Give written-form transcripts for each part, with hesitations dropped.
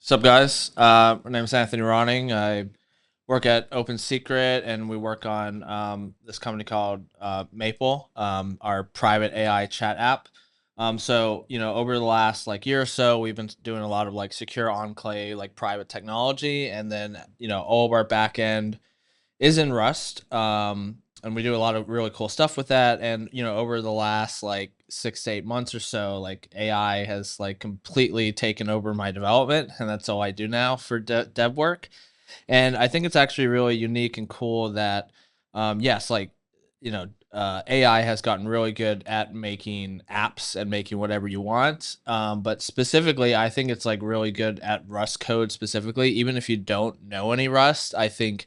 What's up, guys? My name is Anthony Ronning. I work at OpenSecret, and we work on this company called Maple, our private AI chat app. Over the last year or so, we've been doing a lot of secure enclave, private technology, and then all of our back end is in Rust. And we do a lot of really cool stuff with that. And over the last 6 to 8 months or so, AI has completely taken over my development, and that's all I do now for dev work. And I think it's actually really unique and cool that, yes, AI has gotten really good at making apps and making whatever you want. But specifically, I think it's really good at Rust code specifically. Even if you don't know any Rust, I think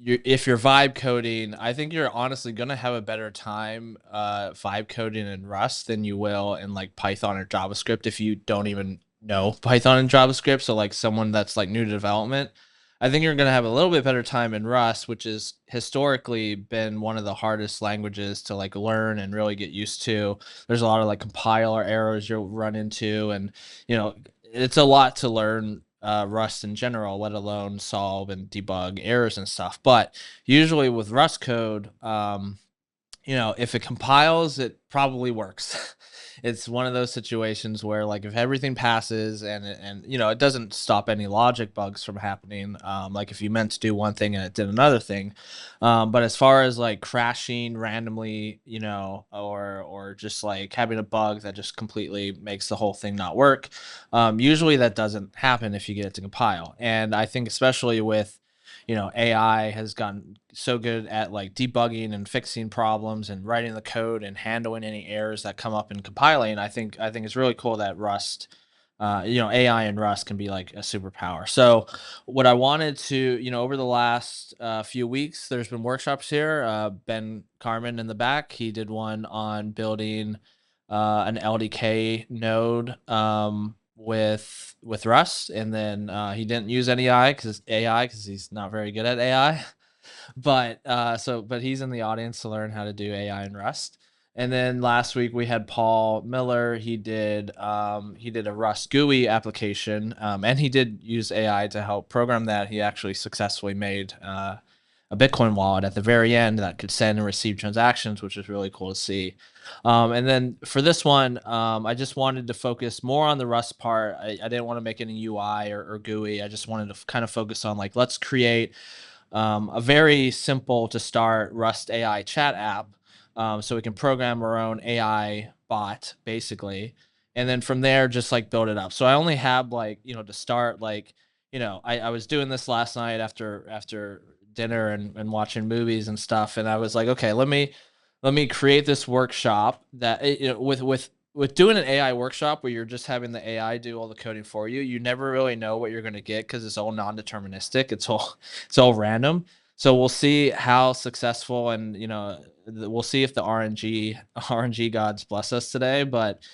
if you're vibe coding, I think you're honestly gonna have a better time vibe coding in Rust than you will in Python or JavaScript if you don't even know Python and JavaScript. So someone that's new to development, I think you're gonna have a little bit better time in Rust, which is historically been one of the hardest languages to learn and really get used to. There's a lot of compiler errors you'll run into, and you know it's a lot to learn Rust in general, let alone solve and debug errors and stuff. But usually with Rust code, if it compiles, it probably works. It's one of those situations where if everything passes and it doesn't stop any logic bugs from happening. Like if you meant to do one thing and it did another thing. But as far as crashing randomly, or just having a bug that just completely makes the whole thing not work, usually that doesn't happen if you get it to compile. And I think especially with AI has gotten so good at debugging and fixing problems and writing the code and handling any errors that come up in compiling. I think it's really cool that Rust, AI and Rust can be like a superpower. So what I wanted to, over the last few weeks, there's been workshops here. Ben Carmen in the back, he did one on building an LDK node. With Rust, and then he didn't use any AI because he's not very good at AI. But he's in the audience to learn how to do AI in Rust. And then last week we had Paul Miller. He did a Rust GUI application, and he did use AI to help program that. He actually successfully made a Bitcoin wallet at the very end that could send and receive transactions, which is really cool to see. And then for this one, I just wanted to focus more on the Rust part. I didn't want to make any UI or GUI. I just wanted to kind of focus on let's create a very simple to start Rust AI chat app, so we can program our own AI bot basically. And then from there, just build it up. So I only have to start I was doing this last night after dinner and watching movies and stuff, and I was like, okay, let me create this workshop that with doing an AI workshop where you're just having the AI do all the coding for you, you never really know what you're going to get because it's all non-deterministic. It's all random. So we'll see how successful, and we'll see if the RNG gods bless us today. But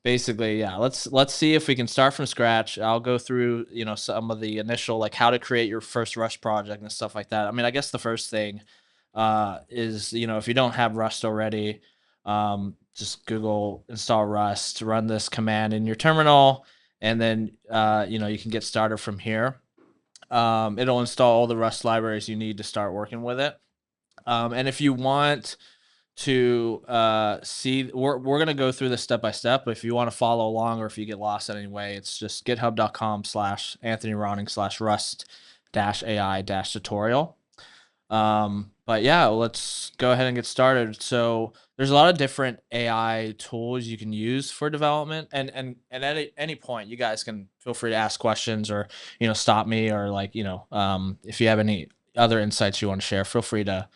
basically, yeah, let's see if we can start from scratch. I'll go through some of the initial how to create your first Rust project and stuff like that. I mean, I guess the first thing is if you don't have Rust already, just Google install Rust, run this command in your terminal, and then you can get started from here. It'll install all the Rust libraries you need to start working with it. And if you want to see, we're going to go through this step by step, but if you want to follow along or if you get lost in any way, it's just github.com/AnthonyRonning/Rust-AI-tutorial. But yeah, let's go ahead and get started. So there's a lot of different AI tools you can use for development, and at any point, you guys can feel free to ask questions or stop me, or if you have any other insights you want to share, feel free to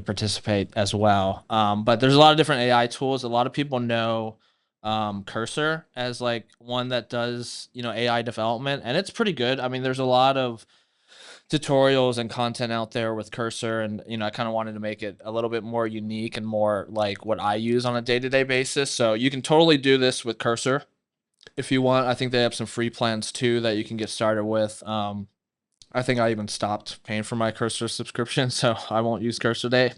participate as well. But there's a lot of different AI tools. A lot of people know Cursor as one that does AI development, and it's pretty good. I mean, there's a lot of tutorials and content out there with Cursor, and I kind of wanted to make it a little bit more unique and more like what I use on a day-to-day basis. So you can totally do this with Cursor if you want. I think they have some free plans too that you can get started with. I think I even stopped paying for my Cursor subscription, so I won't use Cursor today.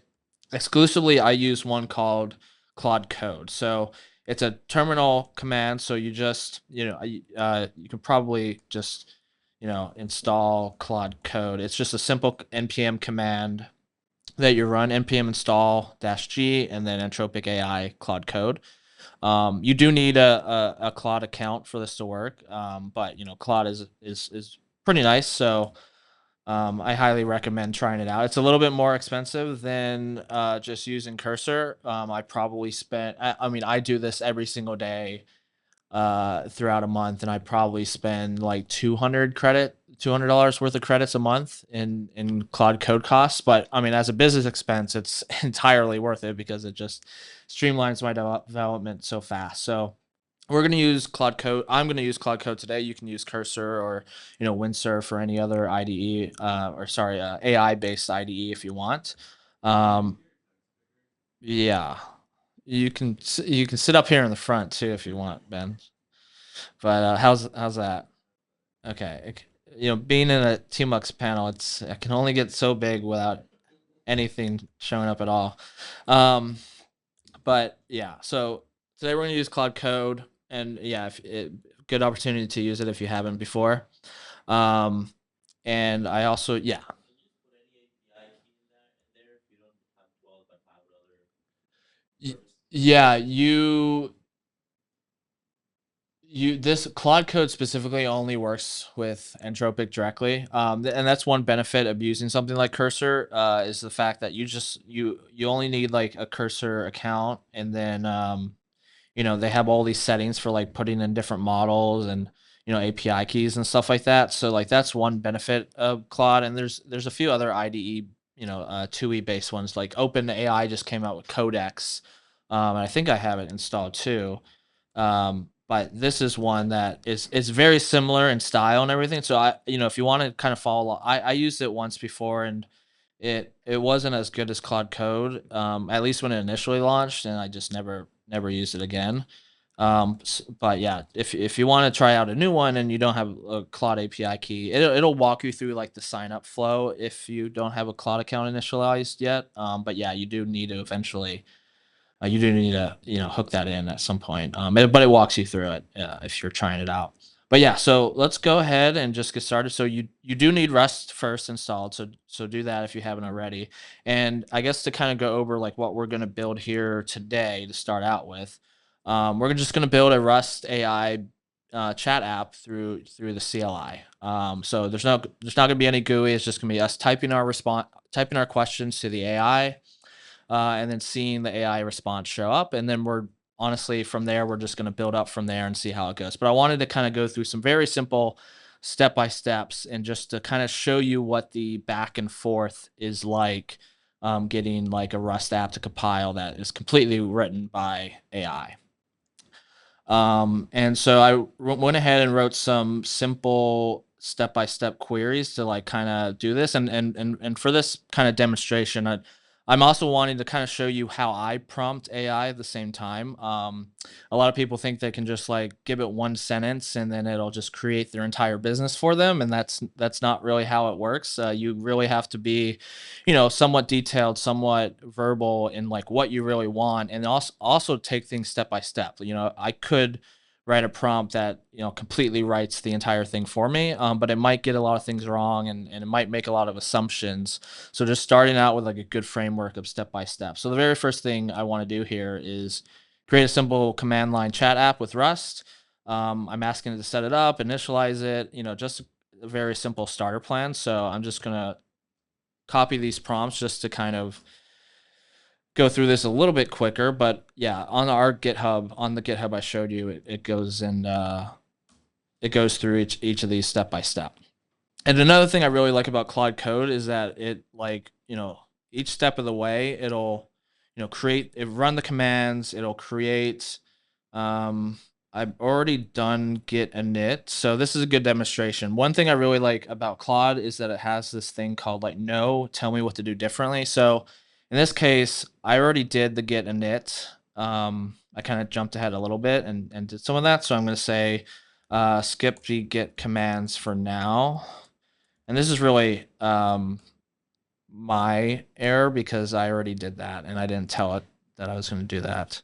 Exclusively, I use one called Claude Code. So it's a terminal command. So you just, you can probably just, install Claude Code. It's just a simple npm command that you run, npm install -g, and then Entropic AI Claude Code. You do need a Claude account for this to work, but Claude is pretty nice, so I highly recommend trying it out. It's a little bit more expensive than just using Cursor. I probably spent, I mean, I do this every single day throughout a month, and I probably spend like $200 worth of credits a month in Claude Code costs. But I mean, as a business expense, it's entirely worth it because it just streamlines my development so fast. So we're going to use Claude Code. I'm going to use Claude Code today. You can use Cursor or Windsurf or any other IDE, AI based IDE if you want. Yeah, you can sit up here in the front too if you want, Ben. But how's that? Okay, being in a TMUX panel, it can only get so big without anything showing up at all. But yeah, so today we're gonna use Claude Code, and yeah, good opportunity to use it if you haven't before. And I also yeah, this Claude Code specifically only works with Entropic directly, and that's one benefit of using something like Cursor, is the fact that you only need like a Cursor account, and then they have all these settings for like putting in different models and API keys and stuff like that. So like that's one benefit of Claude, and there's a few other IDE 2E based ones like OpenAI just came out with Codex, and I think I have it installed too. But this is one that is very similar in style and everything. So if you want to kind of follow, I used it once before, and it wasn't as good as Claude Code, at least when it initially launched, and I just never used it again. But yeah, if you want to try out a new one and you don't have a Claude API key, it'll walk you through like the sign up flow if you don't have a Claude account initialized yet. But yeah, you do need to eventually you do need to hook that in at some point. But it walks you through it if you're trying it out. But yeah, so let's go ahead and just get started. So you do need Rust first installed. So do that if you haven't already. And I guess to kind of go over like what we're going to build here today to start out with, we're just going to build a Rust AI chat app through the CLI. So there's not going to be any GUI. It's just going to be us typing our questions to the AI, and then seeing the AI response show up. And then honestly, from there, we're just going to build up from there and see how it goes. But I wanted to kind of go through some very simple step-by-steps and just to kind of show you what the back and forth is like, getting like a Rust app to compile that is completely written by AI. And so I went ahead and wrote some simple step-by-step queries to like kind of do this. And for this kind of demonstration, I'm also wanting to kind of show you how I prompt AI at the same time. A lot of people think they can just like give it one sentence and then it'll just create their entire business for them, and that's not really how it works. You really have to be, somewhat detailed, somewhat verbal in like what you really want, and also take things step by step. I could write a prompt that completely writes the entire thing for me, but it might get a lot of things wrong, and it might make a lot of assumptions. So just starting out with like a good framework of step by step. So the very first thing I want to do here is create a simple command line chat app with Rust. I'm asking it to set it up, initialize it, just a very simple starter plan. So I'm just gonna copy these prompts just to kind of go through this a little bit quicker. But yeah, on the GitHub I showed you, it goes and it goes through each of these step by step. And another thing I really like about Claude Code is that it like, each step of the way, it'll, run the commands, it'll create, I've already done git init. So this is a good demonstration. One thing I really like about Claude is that it has this thing called like, no, tell me what to do differently. So in this case, I already did the git init. I kind of jumped ahead a little bit and did some of that. So I'm going to say, skip the git commands for now. And this is really my error because I already did that and I didn't tell it that I was going to do that.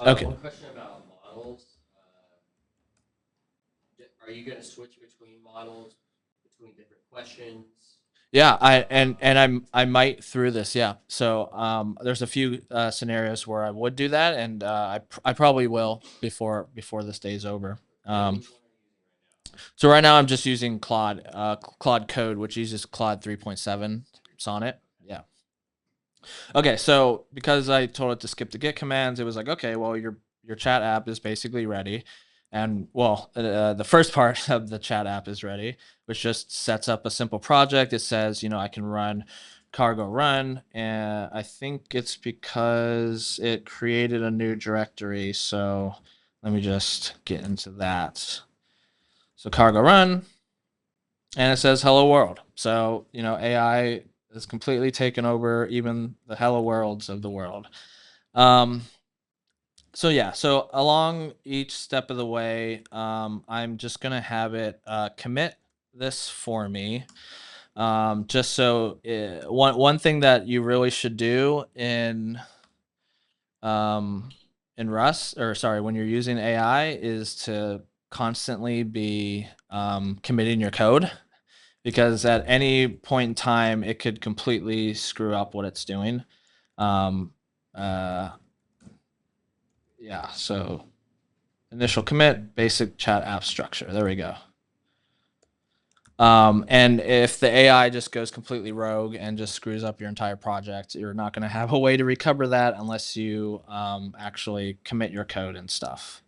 Okay. One question about models. Are you going to switch between models, between different questions? Yeah, I might through this. Yeah, so there's a few scenarios where I would do that, and I probably will before this day's over. Which one are you using right now? So right now I'm just using Claude Code, which uses Claude 3.7 Sonnet. Yeah. Okay, so because I told it to skip the git commands, it was like, okay, well your chat app is basically ready, and well, the first part of the chat app is ready, which just sets up a simple project. It says, I can run cargo run, and I think it's because it created a new directory. So let me just get into that. So cargo run, and it says hello world. So AI has completely taken over even the hello worlds of the world. um so yeah, so along each step of the way, I'm just gonna have it commit this for me, just so one thing that you really should do um in Rust, or sorry, when you're using AI, is to constantly be committing your code, because at any point in time it could completely screw up what it's doing. Um, uh, yeah, so initial commit, basic chat app structure. There we go. And if the AI just goes completely rogue and just screws up your entire project, you're not going to have a way to recover that unless you actually commit your code and stuff.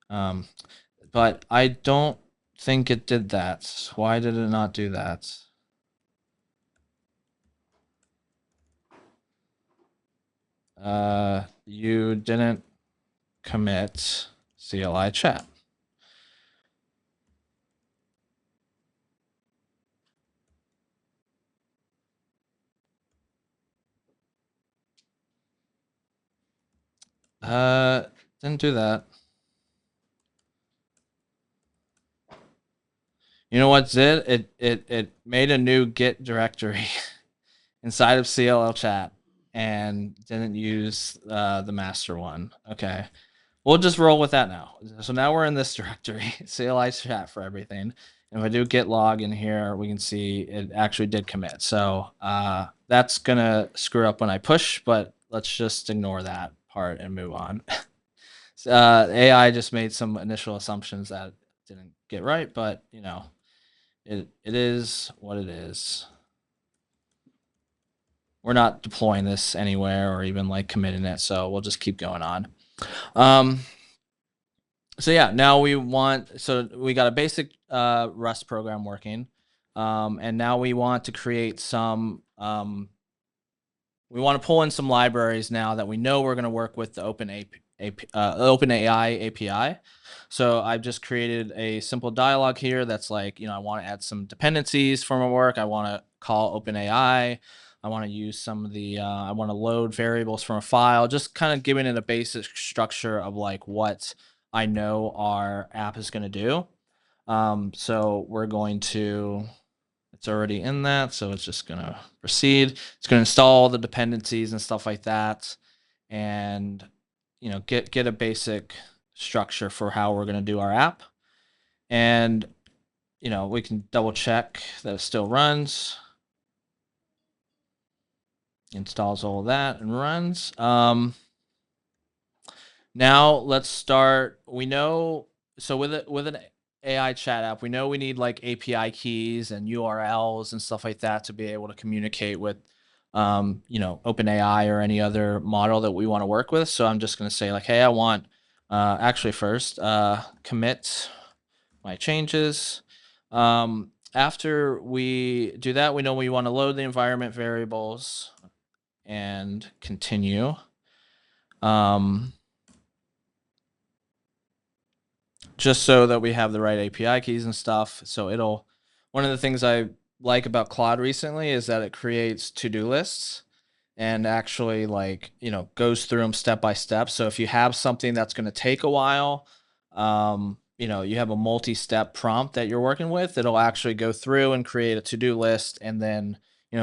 But I don't think it did that. Why did it not do that? You didn't commit CLI chat. Didn't do that. You know what did? It made a new Git directory inside of CLL chat and didn't use the master one. Okay. We'll just roll with that now. So now we're in this directory, CLI chat for everything. And if I do git log in here, we can see it actually did commit. So that's going to screw up when I push, but let's just ignore that part and move on. AI just made some initial assumptions that didn't get right, but it is what it is. We're not deploying this anywhere or even like committing it, so we'll just keep going on. So yeah, now we got a basic Rust program working, and now we want to create some. We want to pull in some libraries now that we know we're going to work with the OpenAI API. So I've just created a simple dialog here that's like, I want to add some dependencies for my work. I want to call OpenAI. I want to use some of the, I want to load variables from a file, just kind of giving it a basic structure of like what I know our app is going to do. So we're going to, it's already in that, so it's just going to proceed. It's going to install the dependencies and stuff like that, and get a basic structure for how we're going to do our app. And we can double check that it still runs, installs all of that and runs. Now let's start. We know, so with an AI chat app, we know we need like API keys and URLs and stuff like that to be able to communicate with OpenAI or any other model that we want to work with. So I'm just going to say like, hey, I want actually first commit my changes. After we do that, we know we want to load the environment variables and continue. Just so that we have the right API keys and stuff. So one of the things I like about Claude recently is that it creates to-do lists and actually goes through them step by step. So if you have something that's going to take a while, you have a multi-step prompt that you're working with, it'll actually go through and create a to-do list, and then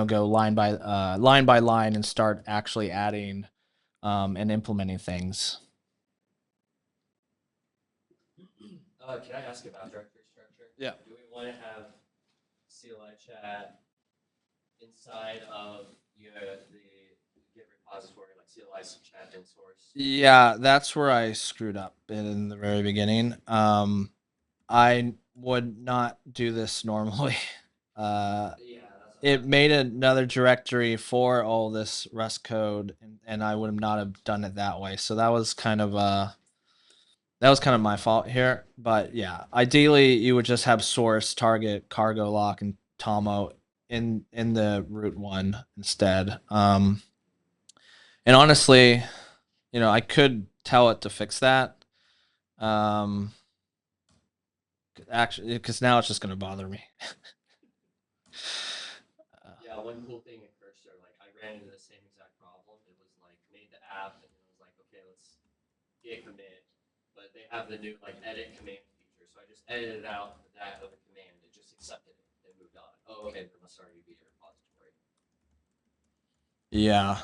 go line by line and start actually adding and implementing things. Can I ask about directory structure? Yeah. Do we want to have CLI chat inside of the Git repository, like CLI chat and source? Yeah, that's where I screwed up in the very beginning. I would not do this normally. Yeah, that's It made another directory for all this Rust code, and I would not have done it that way. So that was kind of my fault here. But yeah, ideally you would just have source, target, cargo lock, and Tomo in the root one instead. And honestly, I could tell it to fix that. Actually, because now it's just going to bother me. Yeah, one cool thing at Cursor, like I ran into the same exact problem. It was like made the app and it was like, okay, let's git commit, but they have the new like edit command feature. So I just edited out that of a command. It just accepted it and moved on. Oh, okay, there must already be a repository. Yeah.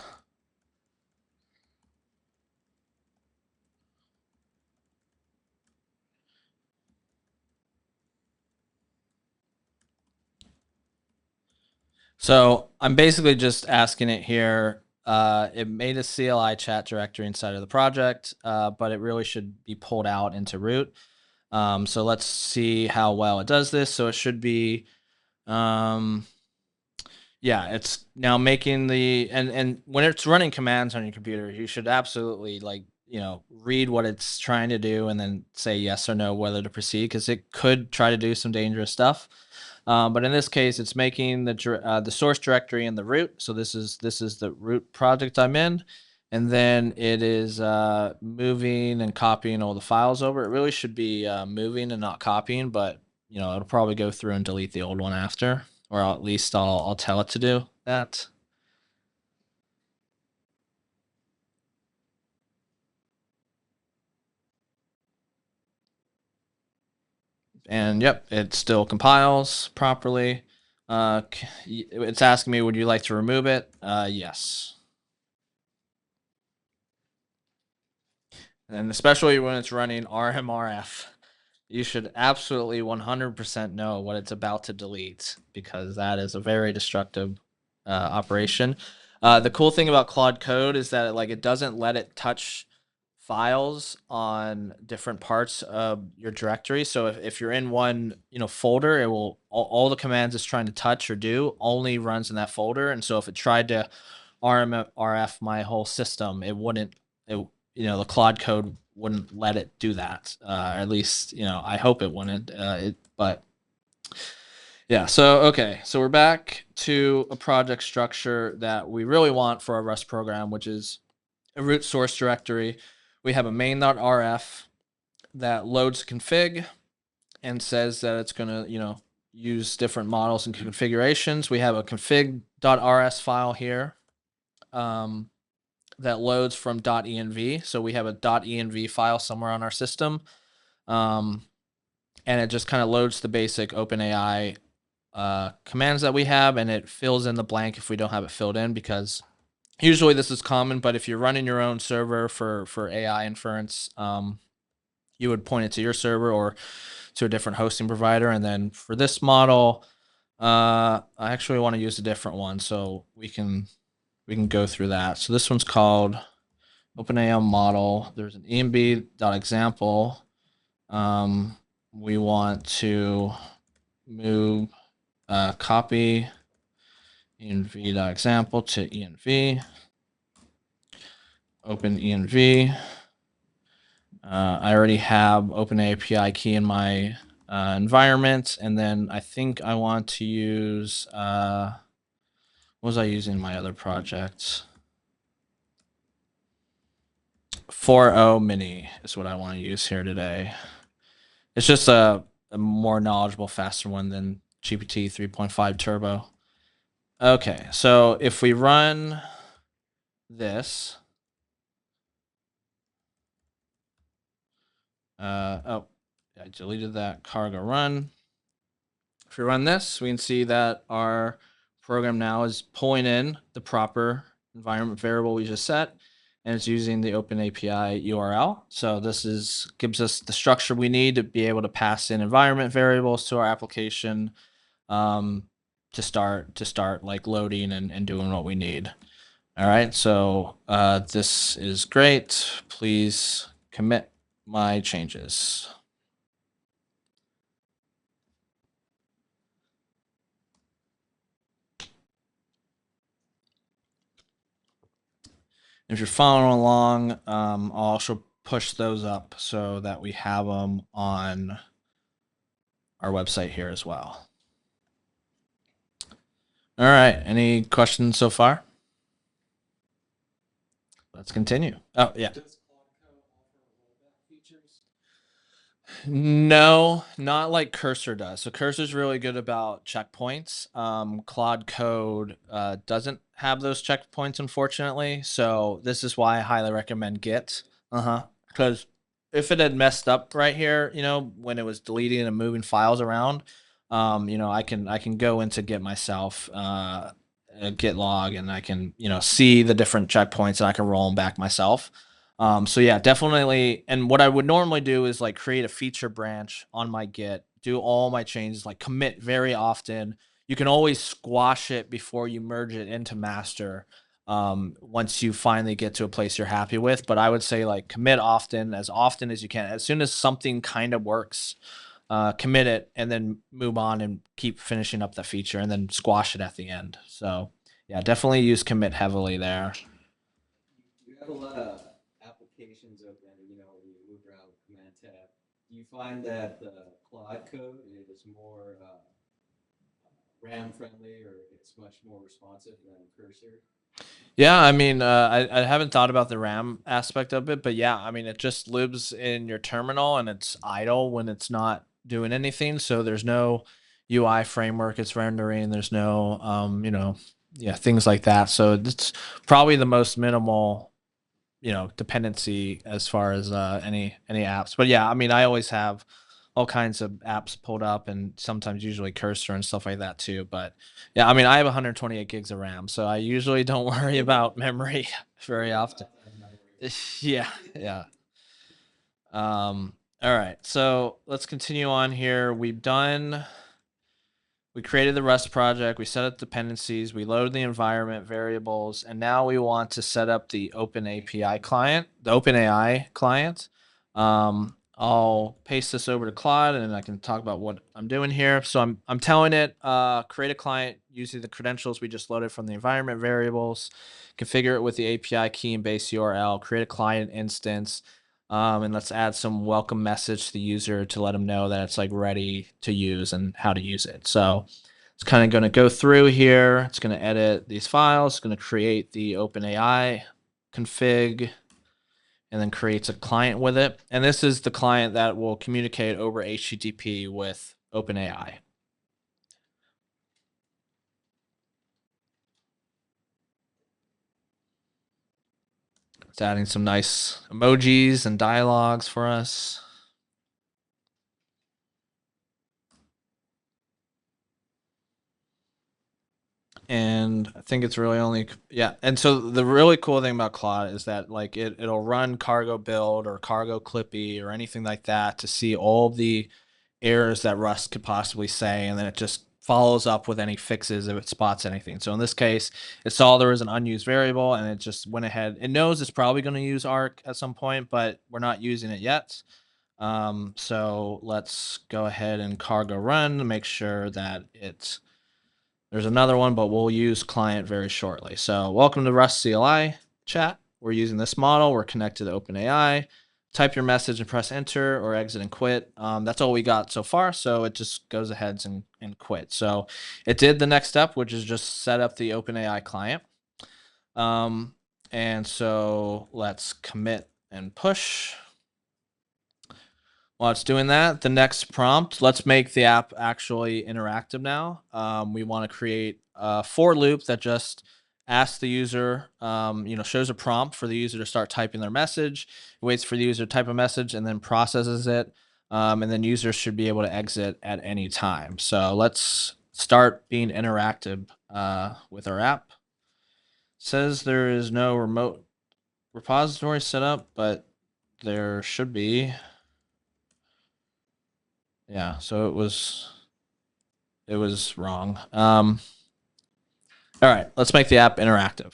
So I'm basically just asking it here. It made a CLI chat directory inside of the project, but it really should be pulled out into root. So let's see how well it does this. So it should be, yeah, it's now making and when it's running commands on your computer, you should absolutely read what it's trying to do and then say yes or no whether to proceed, because it could try to do some dangerous stuff. But in this case, it's making the source directory in the root. So this is the root project I'm in, and then it is moving and copying all the files over. It really should be moving and not copying, but it'll probably go through and delete the old one after, or at least I'll tell it to do that. And yep, it still compiles properly. It's asking me, would you like to remove it? Yes. And especially when it's running RMRF, you should absolutely 100% know what it's about to delete, because that is a very destructive operation. The cool thing about Claude Code is that it doesn't let it touch files on different parts of your directory. So if you're in one folder, it will all the commands it's trying to touch or do only runs in that folder. And so if it tried to RF my whole system, it wouldn't. The Claude Code wouldn't let it do that. At least I hope it wouldn't. But yeah. So okay. So we're back to a project structure that we really want for our Rust program, which is a root source directory. We have a main.rf that loads config and says that it's going to use different models and configurations. We have a config.rs file here that loads from .env. So we have a .env file somewhere on our system, and it just kind of loads the basic OpenAI commands that we have, and it fills in the blank if we don't have it filled in, because usually this is common, but if you're running your own server for AI inference, you would point it to your server or to a different hosting provider. And then for this model, I actually want to use a different one, so we can go through that. So this one's called OpenAI model. There's an env.example. We want to move copy env.example to env. Open env. I already have OpenAPI key in my environment, and then I think I want to use what was I using in my other project? 4.0 mini is what I want to use here today. It's just a more knowledgeable, faster one than GPT 3.5 Turbo. Okay, so if we run this, oh, I deleted that cargo run. If we run this, we can see that our program now is pulling in the proper environment variable we just set. and it's using the Open API URL. So this gives us the structure we need to be able to pass in environment variables to our application um, to start like loading and doing what we need. All right, so this is great. Please commit my changes. If you're following along, I'll also push those up so that we have them on our website here as well. All right, any questions so far? Let's continue. Oh, yeah. No, not like Cursor does. So Cursor's really good about checkpoints. Claude Code doesn't have those checkpoints, unfortunately. So this is why I highly recommend Git. Because if it had messed up right here, when it was deleting and moving files around, I can go into Git myself, Git log, and I can see the different checkpoints and I can roll them back myself. So yeah, definitely. And what I would normally do is like create a feature branch on my Git, do all my changes, like commit very often. You can always squash it before you merge it into master. Once you finally get to a place you're happy with, but I would say like commit often as you can. As soon as something kind of works, commit it and then move on and keep finishing up the feature and then squash it at the end. So yeah, definitely use commit heavily there. You have a lot of applications open, when you move around command tab. Do you find that the Claude code is more RAM friendly, or it's much more responsive than Cursor? Yeah, I mean, I haven't thought about the RAM aspect of it, but yeah, I mean, it just lives in your terminal and it's idle when it's not doing anything. So there's no UI framework it's rendering. There's no, yeah, things like that. So it's probably the most minimal, dependency as far as any apps. But yeah, I mean, I always have all kinds of apps pulled up and sometimes usually Cursor and stuff like that too. But yeah, I mean, I have 128 gigs of RAM, so I usually don't worry about memory very often. Yeah, yeah. All right, so let's continue on here. We created the Rust project, we set up dependencies, we loaded the environment variables, and now we want to set up the OpenAPI client, the OpenAI client. I'll paste this over to Claude and I can talk about what I'm doing here. So I'm telling it, create a client using the credentials we just loaded from the environment variables, configure it with the API key and base URL, create a client instance, and let's add some welcome message to the user to let them know that it's like ready to use and how to use it. So it's kind of going to go through here. It's going to edit these files. It's going to create the OpenAI config and then creates a client with it. And this is the client that will communicate over HTTP with OpenAI. It's adding some nice emojis and dialogues for us. And I think it's really only, yeah. And so the really cool thing about Claude is that like it'll run cargo build or cargo clippy or anything like that to see all the errors that Rust could possibly say, and then it just follows up with any fixes if it spots anything. So in this case, it saw there was an unused variable and it just went ahead. It knows it's probably going to use arc at some point, but we're not using it yet. So let's go ahead and cargo run to make sure that there's another one, but we'll use client very shortly. So welcome to Rust CLI chat. We're using this model. We're connected to OpenAI. Type your message and press enter or exit and quit. That's all we got so far. So it just goes ahead and quit. So it did the next step, which is just set up the OpenAI client. And so let's commit and push. While it's doing that, the next prompt, let's make the app actually interactive now. We want to create a for loop that just asks the user, shows a prompt for the user to start typing their message, waits for the user to type a message, and then processes it. And then users should be able to exit at any time. So let's start being interactive with our app. It says there is no remote repository set up, but there should be. Yeah, so it was wrong. All right, let's make the app interactive.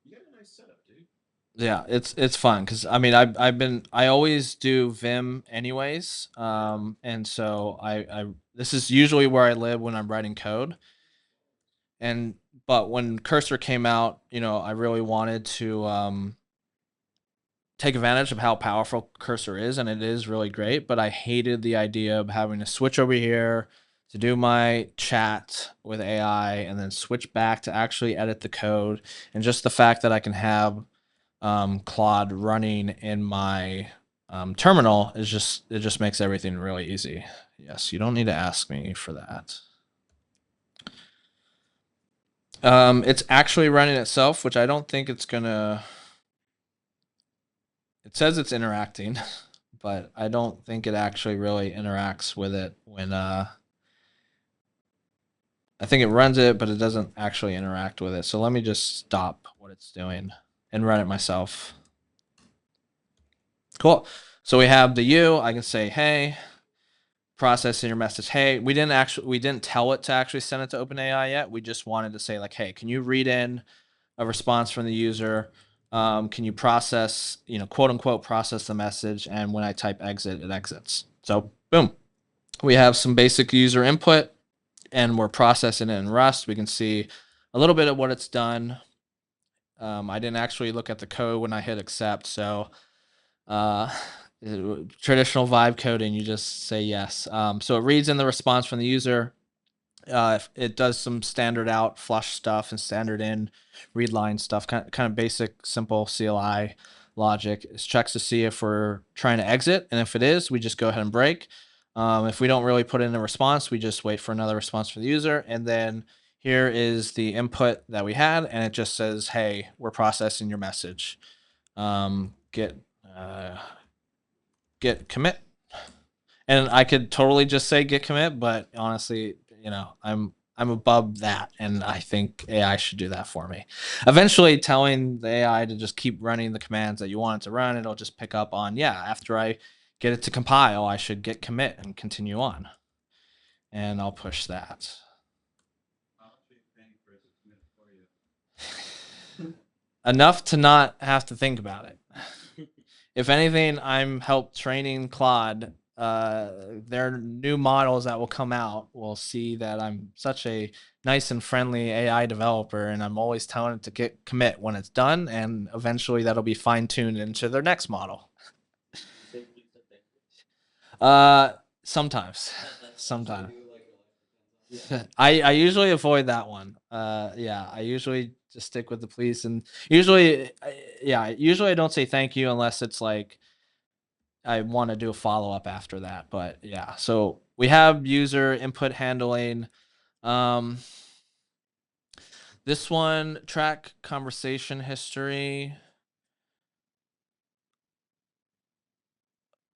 You got a nice setup, dude. Yeah, it's fun because I mean I always do Vim anyways, and so I this is usually where I live when I'm writing code, and but when Cursor came out, you know, I really wanted to take advantage of how powerful Cursor is, and it is really great. But I hated the idea of having to switch over here to do my chat with AI and then switch back to actually edit the code, and just the fact that I can have Claude running in my terminal is it just makes everything really easy. Yes, you don't need to ask me for that. It's actually running itself, which I don't think it's gonna. It says it's interacting, but I don't think it actually really interacts with it when I think it runs it, but it doesn't actually interact with it. So let me just stop what it's doing and run it myself. Cool. So we have the U. I can say, hey, processing your message. Hey, we didn't tell it to actually send it to OpenAI yet. We just wanted to say like, hey, can you read in a response from the user? Can you process, you know, quote unquote, process the message? And when I type exit, it exits. So boom, we have some basic user input and we're processing it in Rust. We can see a little bit of what it's done. I didn't actually look at the code when I hit accept. So traditional vibe coding, you just say yes. So it reads in the response from the user. It does some standard out flush stuff and standard in read line stuff, kind of basic, simple CLI logic. It checks to see if we're trying to exit, and if it is, we just go ahead and break. If we don't really put in a response, we just wait for another response from the user, and then here is the input that we had, and it just says, "Hey, we're processing your message. Get commit." And I could totally just say git commit, but honestly, you know, I'm above that, and I think AI should do that for me. Eventually, telling the AI to just keep running the commands that you want it to run, it'll just pick up on, yeah, after I get it to compile, I should git commit and continue on. And I'll push that. Enough to not have to think about it. If anything, I'm helped training Claude. Their new models that will come out will see that I'm such a nice and friendly AI developer, and I'm always telling it to git commit when it's done, and eventually that'll be fine tuned into their next model. Sometimes, sometimes. I usually avoid that one. Yeah, I usually just stick with the please, and usually, usually I don't say thank you unless it's like I want to do a follow up after that. But yeah, so we have user input handling. This one, track conversation history.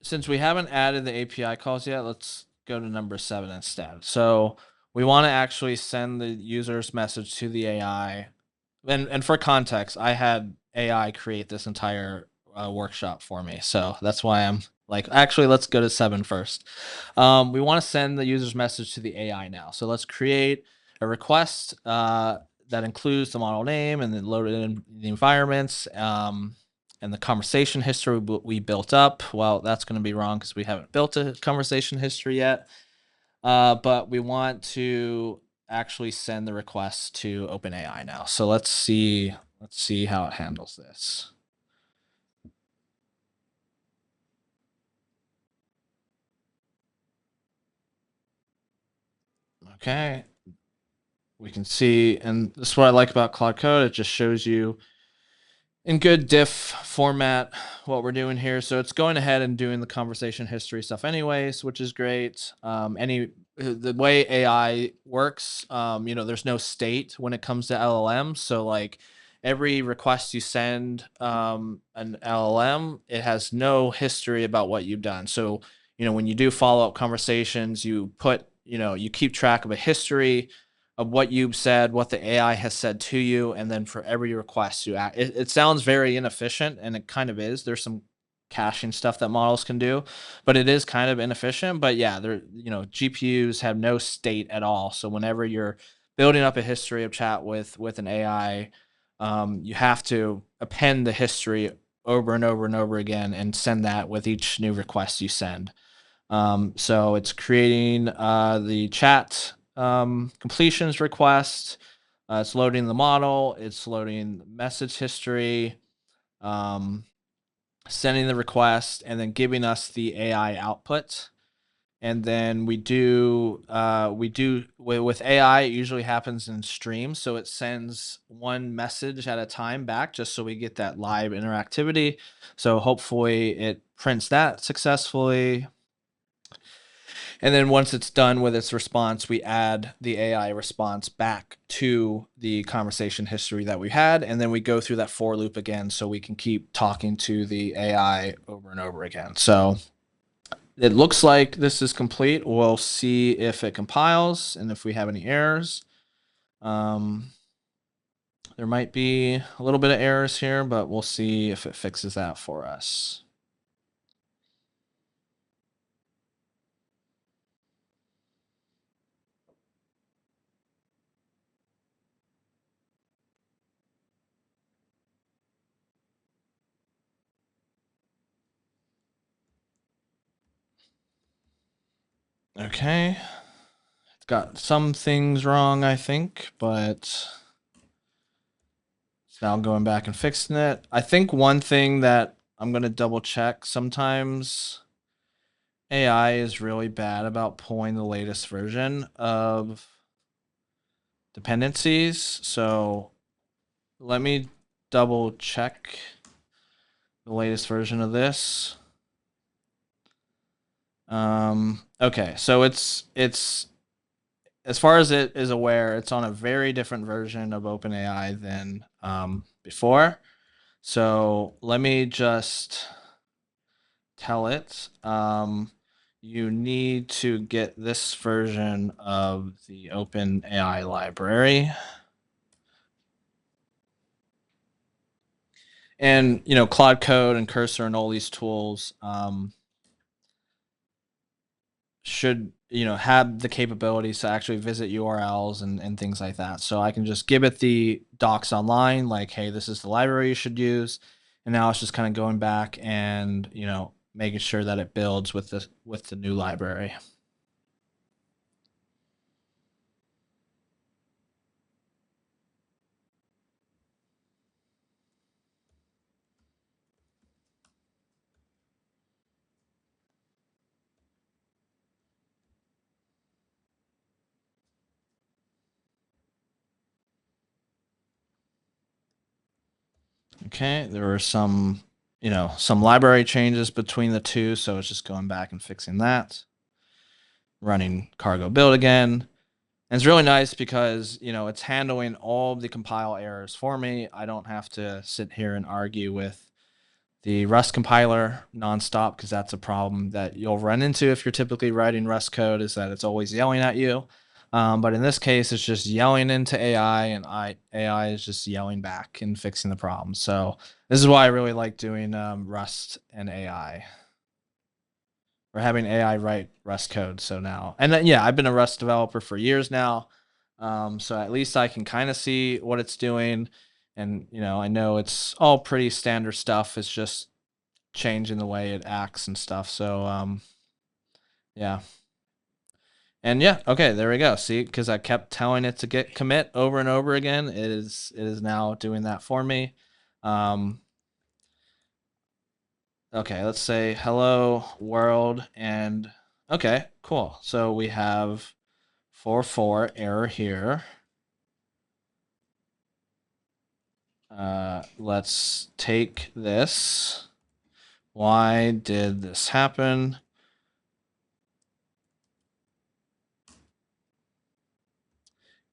Since we haven't added the API calls yet, let's go to number 7 instead. So we want to actually send the user's message to the AI. And for context, I had AI create this entire workshop for me. So that's why I'm like, actually, let's go to 7 first. We want to send the user's message to the AI now. So let's create a request that includes the model name and then load it in the environments. And the conversation history we built up. Well, that's going to be wrong because we haven't built a conversation history yet. But we want to actually send the request to OpenAI now. So let's see how it handles this. Okay. We can see, and this is what I like about Claude Code. It just shows you in good diff format what we're doing here. So it's going ahead and doing the conversation history stuff anyways, which is great. The way AI works, you know, there's no state when it comes to LLMs. So like every request you send an LLM, it has no history about what you've done. So, you know, when you do follow-up conversations, you put, you know, you keep track of a history of what you've said, what the AI has said to you, and then for every request you act. It sounds very inefficient, and it kind of is. There's some caching stuff that models can do, but it is kind of inefficient. But yeah, GPUs have no state at all. So whenever you're building up a history of chat with an AI, you have to append the history over and over and over again and send that with each new request you send. So it's creating the chat completions request. It's loading the model. It's loading message history, um, sending the request, and then giving us the AI output. And then with AI, it usually happens in streams. So it sends one message at a time back just so we get that live interactivity. So hopefully it prints that successfully. And then once it's done with its response, we add the AI response back to the conversation history that we had. And then we go through that for loop again so we can keep talking to the AI over and over again. So it looks like this is complete. We'll see if it compiles and if we have any errors. There might be a little bit of errors here, but we'll see if it fixes that for us. Okay. It's got some things wrong, I think, but it's now going back and fixing it. I think one thing that I'm going to double check, sometimes AI is really bad about pulling the latest version of dependencies. So let me double check the latest version of this. Okay, so it's as far as it is aware, it's on a very different version of OpenAI than before. So let me just tell it, you need to get this version of the OpenAI library. And, Claude Code and Cursor and all these tools should, have the capabilities to actually visit URLs and things like that. So I can just give it the docs online, like, hey, this is the library you should use. And now it's just kind of going back and, making sure that it builds with the new library. Okay, there were some library changes between the two, so it's just going back and fixing that. Running cargo build again. And it's really nice because, it's handling all of the compile errors for me. I don't have to sit here and argue with the Rust compiler nonstop, because that's a problem that you'll run into if you're typically writing Rust code, is that it's always yelling at you. But in this case, it's just yelling into AI, and AI is just yelling back and fixing the problem. So this is why I really like doing Rust and AI. We're having AI write Rust code. So now, and then, yeah, I've been a Rust developer for years now. So at least I can kind of see what it's doing. And, I know it's all pretty standard stuff. It's just changing the way it acts and stuff. So, yeah. And yeah, okay, there we go. See, because I kept telling it to git commit over and over again, it is now doing that for me. Okay, let's say hello world, and okay, cool. So we have 4.4 error here. Let's take this. Why did this happen?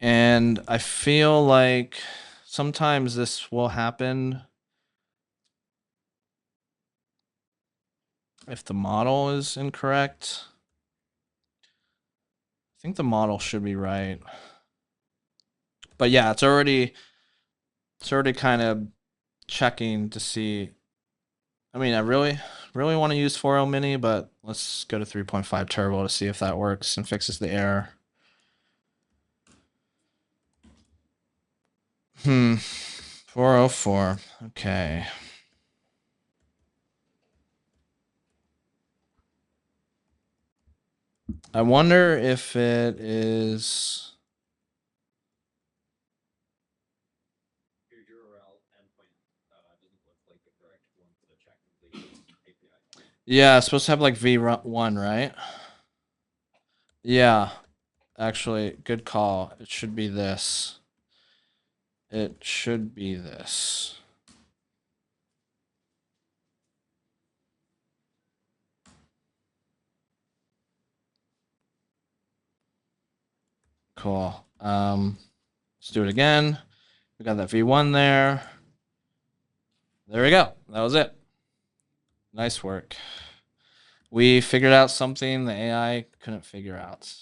And I feel like sometimes this will happen if the model is incorrect. I think the model should be right. But yeah, it's already kind of checking to see. I mean, I really want to use 4.0 mini, but let's go to 3.5 turbo to see if that works and fixes the error. 404. Okay. I wonder if it is. Your URL endpoint doesn't look like the correct one for the check completion API. Yeah, it's supposed to have like V1, right? Yeah. Actually, good call. It should be this. It should be this. Cool. Let's do it again. We got that V1 there. There we go. That was it. Nice work. We figured out something the AI couldn't figure out.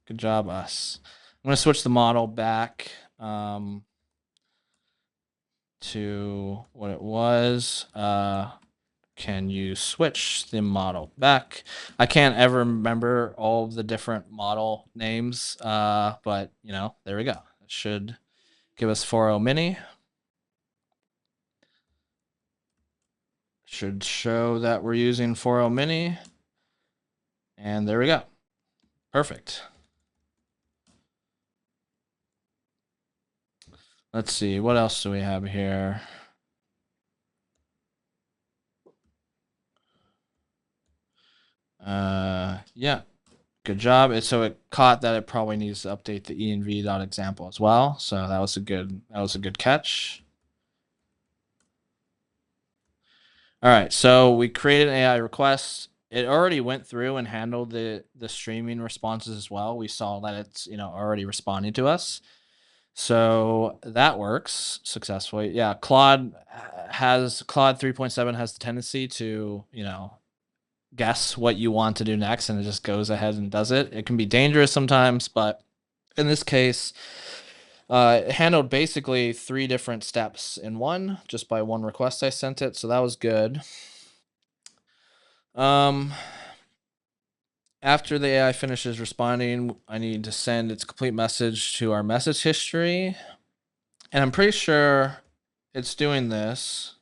Good job, us. I'm going to switch the model back to what it was. Can you switch the model back? I can't ever remember all of the different model names, but you know, there we go. It should give us 4.0 mini. Should show that we're using 4.0 mini. And there we go. Perfect. Let's see, what else do we have here? Yeah, good job. So it caught that it probably needs to update the env.example as well. So that was a good catch. All right, so we created an AI request. It already went through and handled the streaming responses as well. We saw that it's, you know, already responding to us. So that works successfully. Yeah, Claude 3.7 has the tendency to, you know, guess what you want to do next, and it just goes ahead and does it. It can be dangerous sometimes, but in this case, it handled basically 3 different steps in one, just by one request I sent it. So that was good. After the AI finishes responding, I need to send its complete message to our message history. And I'm pretty sure it's doing this.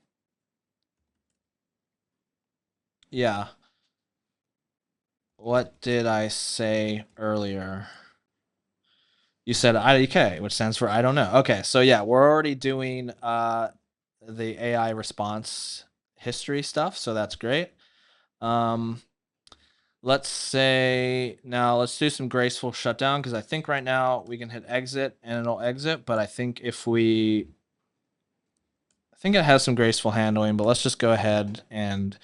Yeah. What did I say earlier? You said IDK, which stands for I don't know. Okay, so yeah, we're already doing the AI response history stuff, so that's great. Let's say now let's do some graceful shutdown, because I think right now we can hit exit and it'll exit, but I think it has some graceful handling, but let's just go ahead and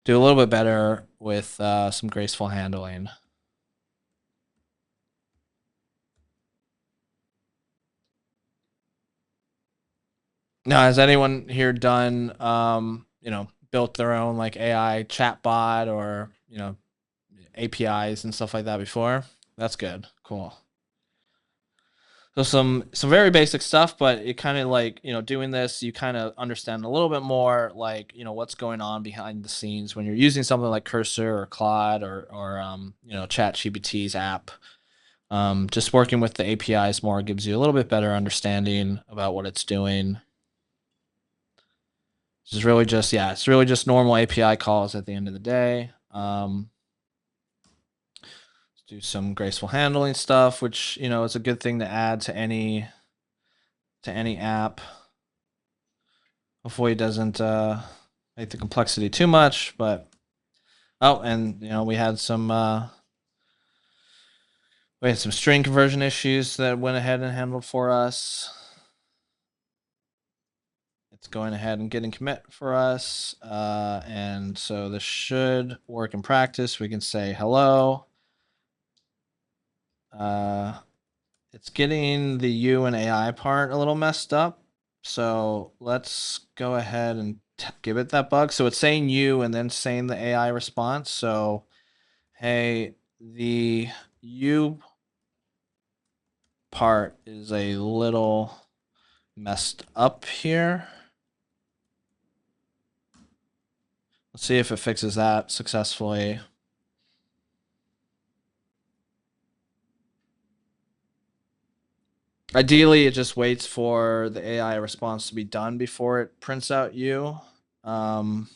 do a little bit better with some graceful handling. Now, has anyone here done, you know, built their own like AI chatbot or, you know, APIs and stuff like that before? That's good. Cool. So some very basic stuff, but it kind of like, you know, doing this, you kind of understand a little bit more like, you know, what's going on behind the scenes when you're using something like Cursor or Claude or you know, ChatGPT's app. Just working with the APIs more gives you a little bit better understanding about what it's doing. It's really just, yeah, it's really just normal API calls at the end of the day. Let's do some graceful handling stuff, which, you know, is a good thing to add to any app. Hopefully it doesn't make the complexity too much, but oh, and you know, we had some string conversion issues that went ahead and handled for us. It's going ahead and getting commit for us. And so this should work in practice. We can say hello. It's getting the U and AI part a little messed up. So let's go ahead and give it that bug. So it's saying U and then saying the AI response. So, hey, the U part is a little messed up here. Let's see if it fixes that successfully. Ideally, it just waits for the AI response to be done before it prints out you. So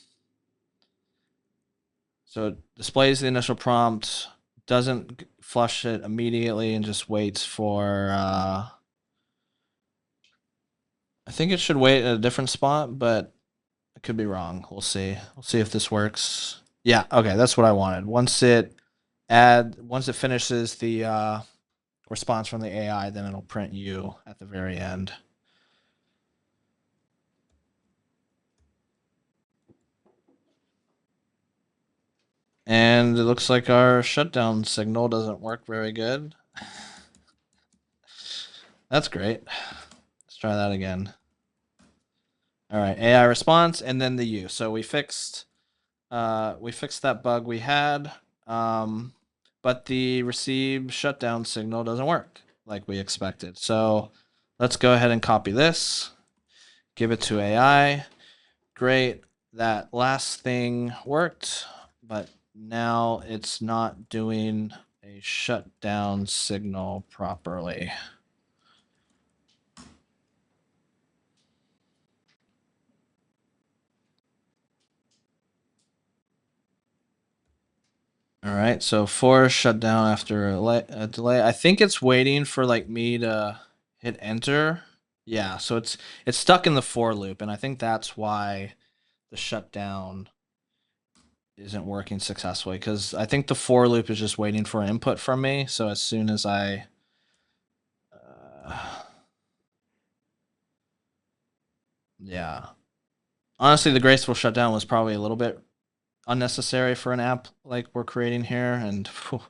it displays the initial prompt, doesn't flush it immediately, and just waits for. I think it should wait at a different spot, but I could be wrong. We'll see. We'll see if this works. Yeah, okay, that's what I wanted. Once it finishes the response from the AI, then it'll print you at the very end. And it looks like our shutdown signal doesn't work very good. That's great. Let's try that again. All right, AI response and then the U. So we fixed that bug we had, but the receive shutdown signal doesn't work like we expected. So let's go ahead and copy this, give it to AI. Great, that last thing worked, but now it's not doing a shutdown signal properly. All right, so force shutdown after a delay. I think it's waiting for like me to hit enter. Yeah, so it's stuck in the for loop, and I think that's why the shutdown isn't working successfully, because I think the for loop is just waiting for an input from me. So as soon as I yeah, honestly, the graceful shutdown was probably a little bit unnecessary for an app like we're creating here, and whew,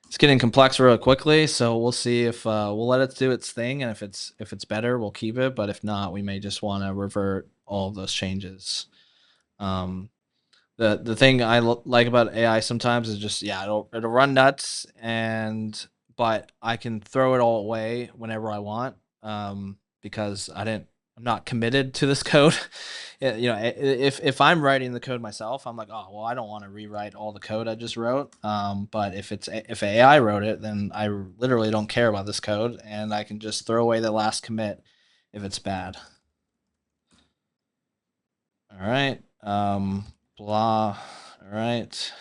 it's getting complex really quickly. So we'll see if we'll let it do its thing, and if it's better, we'll keep it. But if not, we may just want to revert all of those changes. The thing I like about AI sometimes is just, yeah, it'll run nuts, but I can throw it all away whenever I want, because I'm not committed to this code. If I'm writing the code myself, I'm like, oh well, I don't want to rewrite all the code I just wrote. But if AI wrote it, then I literally don't care about this code, and I can just throw away the last commit if it's bad. All right. Blah. All right.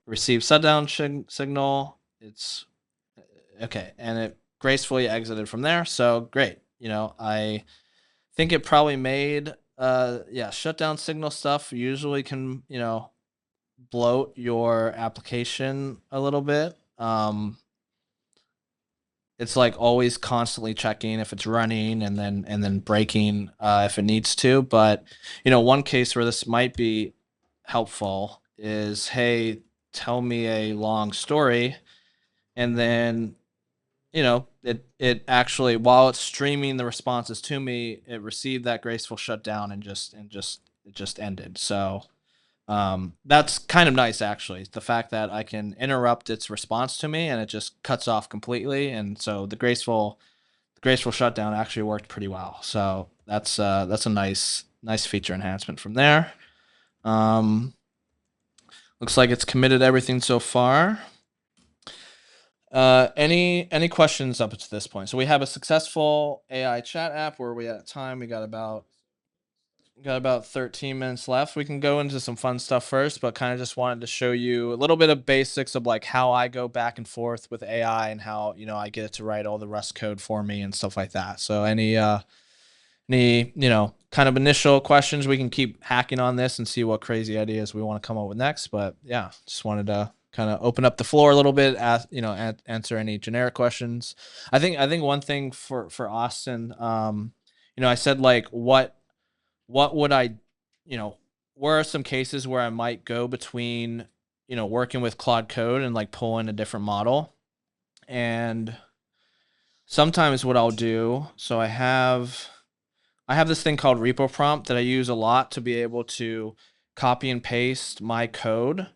Receive shutdown signal. It's okay, and it gracefully exited from there. So great. I think it probably made shutdown signal stuff usually can bloat your application a little bit. It's like always constantly checking if it's running, and then breaking if it needs to. But one case where this might be helpful is, hey, tell me a long story, and then it actually, while it's streaming the responses to me, it received that graceful shutdown and it just ended. So that's kind of nice, actually. The fact that I can interrupt its response to me and it just cuts off completely, and so the graceful shutdown actually worked pretty well. So that's a nice feature enhancement from there. Looks like it's committed everything so far. Any questions up to this point? So we have a successful AI chat app. Where are we at time? We got about 13 minutes left. We can go into some fun stuff first, but kind of just wanted to show you a little bit of basics of like how I go back and forth with AI, and how I get it to write all the Rust code for me and stuff like that. So any kind of initial questions, we can keep hacking on this and see what crazy ideas we want to come up with next. But yeah, just wanted to kind of open up the floor a little bit, answer any generic questions. I think one thing for Austin, I said like what would I, where are some cases where I might go between, working with Claude Code and like pull in a different model. And sometimes what I'll do, so I have this thing called repo prompt that I use a lot to be able to copy and paste my code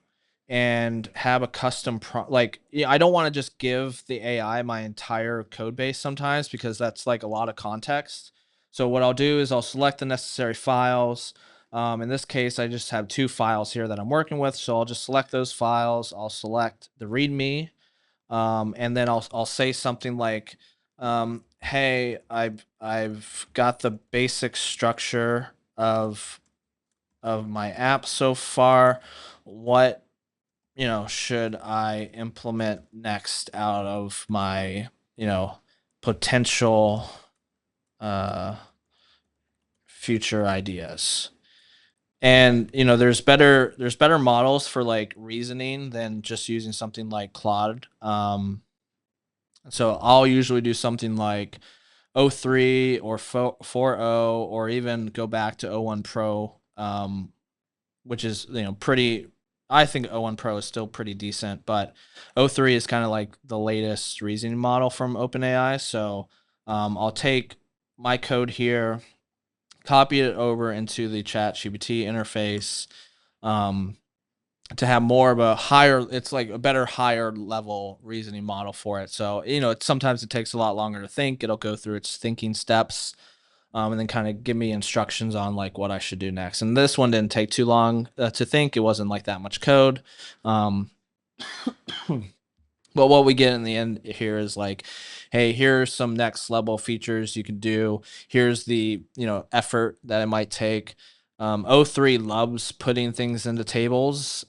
and have a custom I don't want to just give the AI my entire code base sometimes, because that's like a lot of context. So what I'll do is I'll select the necessary files. In this case, I just have 2 files here that I'm working with. So I'll just select those files. I'll select the README, and then I'll say something like, "Hey, I've got the basic structure of my app so far. What should I implement next out of my potential uh, future ideas?" And there's better models for like reasoning than just using something like Claude. So I'll usually do something like O3 or 4.0, or even go back to O1 Pro, which is pretty. I think O1 Pro is still pretty decent, but O3 is kind of like the latest reasoning model from OpenAI. So I'll take my code here, copy it over into the ChatGPT interface, um, to have more of a higher, it's like a better higher level reasoning model for it. So sometimes it takes a lot longer to think. It'll go through its thinking steps, and then kind of give me instructions on like what I should do next. And this one didn't take too long to think. It wasn't like that much code. Um, but what we get in the end here is like, hey, here's some next level features you can do. Here's the effort that it might take. O3 loves putting things into tables,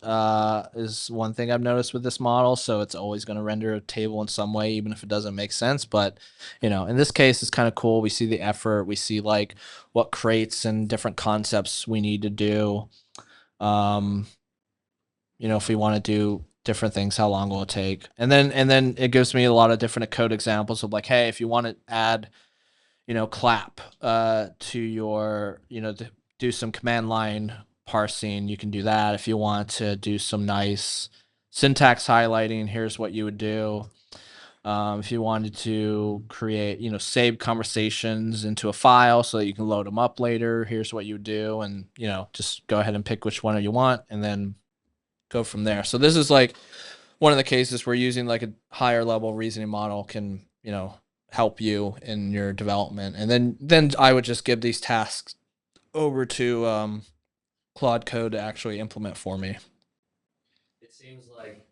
is one thing I've noticed with this model. So it's always going to render a table in some way, even if it doesn't make sense. But in this case, it's kind of cool. We see the effort. We see like what crates and different concepts we need to do. Um, if we want to do different things, how long will it take? And then it gives me a lot of different code examples of like, hey, if you want to add clap to your to do some command line parsing, you can do that. If you want to do some nice syntax highlighting, here's what you would do. If you wanted to create save conversations into a file so that you can load them up later, here's what you would do. And just go ahead and pick which one you want, and then go from there. So this is like one of the cases where using like a higher level reasoning model can, help you in your development. And then I would just give these tasks over to Claude Code to actually implement for me. It seems like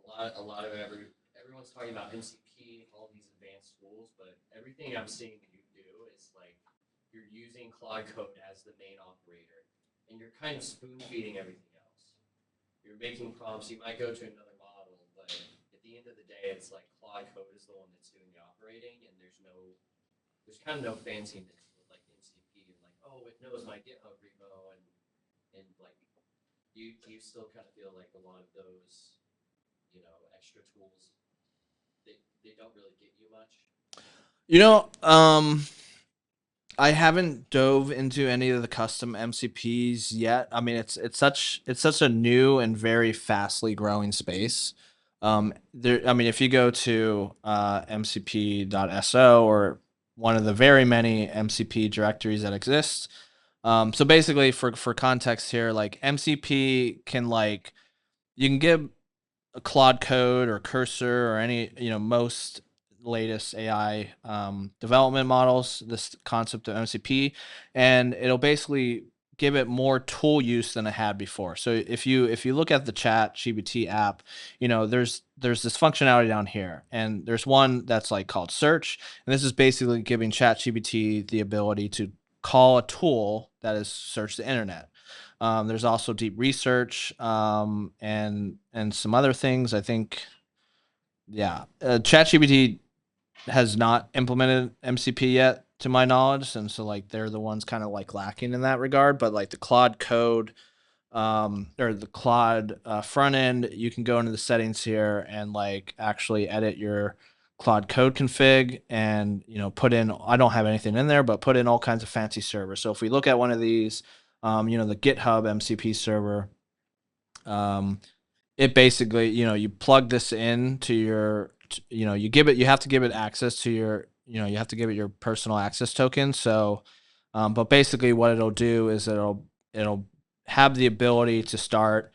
a lot of everyone's talking about MCP, all these advanced tools, but everything I'm seeing you do is like you're using Claude Code as the main operator, and you're kind of spoon feeding everything else. You're making prompts. You might go to another model, but at the end of the day, it's like Claude Code is the one that's doing the operating, and there's kind of no fanciness with like MCP and like, oh, it knows my GitHub repo, and like you still kind of feel like a lot of those extra tools they don't really get you much. I haven't dove into any of the custom MCPs yet. I mean, it's such a new and very fastly growing space. I mean, if you go to mcp.so, or one of the very many MCP directories that exist. So basically, for context here, like MCP can like you can give a Claude Code or Cursor or any most latest AI development models this concept of MCP, and it'll basically give it more tool use than it had before. So if you look at the Chat GPT app, there's this functionality down here, and there's one that's like called search, and this is basically giving Chat GPT the ability to call a tool that is search the internet. There's also deep research, and some other things. I think, yeah, ChatGPT has not implemented MCP yet, to my knowledge, and so like they're the ones kind of like lacking in that regard. But like the Claude Code, or the Claude front end, you can go into the settings here and like actually edit your Claude Code config, and put in. I don't have anything in there, but put in all kinds of fancy servers. So if we look at one of these, the GitHub MCP server, um, it basically, you plug this in to your, you have to give it access to your, you have to give it your personal access token. So, but basically what it'll do is it'll have the ability to start,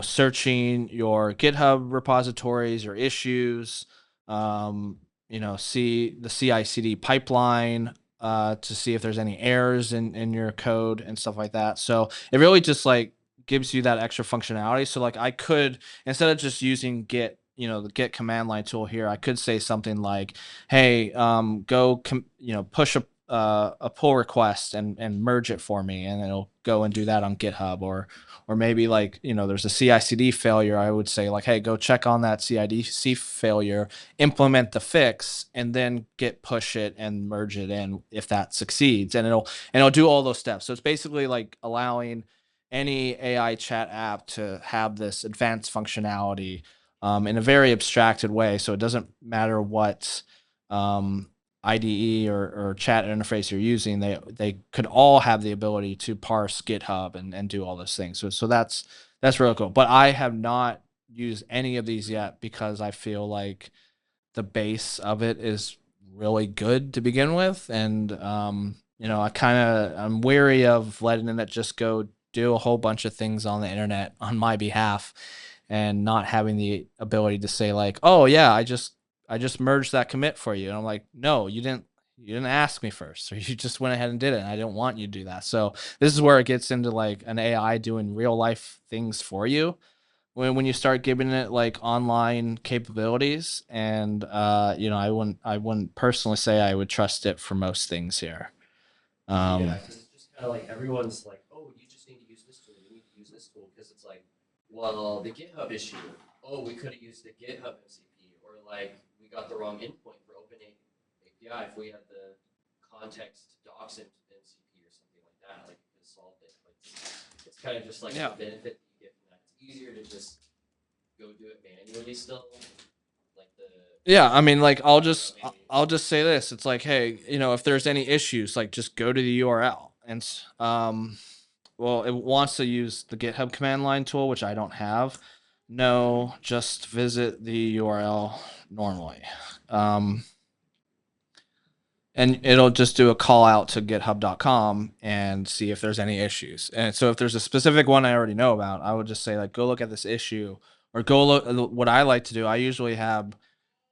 searching your GitHub repositories, your issues, see the CI/CD pipeline to see if there's any errors in your code and stuff like that. So it really just like gives you that extra functionality. So like I could, instead of just using Git, the Git command line tool here, I could say something like, "Hey, push a pull request and merge it for me," and it'll go and do that on GitHub. Or maybe like, there's a CI/CD failure. I would say like, "Hey, go check on that CI/CD failure, implement the fix, and then Git push it and merge it in if that succeeds." And it'll do all those steps. So it's basically like allowing any AI chat app to have this advanced functionality in a very abstracted way. So it doesn't matter what IDE or chat interface you're using, they could all have the ability to parse GitHub and do all those things. So that's really cool. But I have not used any of these yet because I feel like the base of it is really good to begin with, and I'm wary of letting it just go do a whole bunch of things on the internet on my behalf, and not having the ability to say like, "Oh yeah, I just merged that commit for you," and I'm like, "No, you didn't ask me first, or you just went ahead and did it, and I didn't want you to do that." So this is where it gets into like an AI doing real life things for you when you start giving it like online capabilities. And I wouldn't personally say I would trust it for most things here. Yeah, because it's just kind of like everyone's like, oh, you just need to use this tool. You need to use this tool because it's like, well, the GitHub issue. Oh, we could have used the GitHub MCP, or like we got the wrong endpoint for Open API. If we had the context docs MCP or something like that, like it solved it. Like it's kind of just like Yeah. the benefit that you get from that. It's easier to just go do it manually still. Like the Yeah, I mean, like maybe I'll just say this. It's like, hey, if there's any issues, like just go to the URL. And well, it wants to use the GitHub command line tool, which I don't have. No, just visit the URL normally. And it'll just do a call out to github.com and see if there's any issues. And so if there's a specific one I already know about, I would just say like, go look at this issue, or go look. What I like to do, I usually have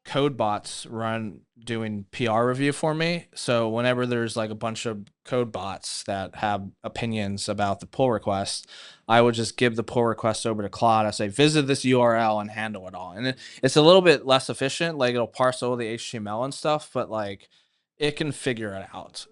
code bots run doing PR review for me. So whenever there's like a bunch of code bots that have opinions about the pull request, I would just give the pull request over to Claude. I say, visit this URL and handle it all. And it's a little bit less efficient. Like it'll parse all the HTML and stuff, but like it can figure it out.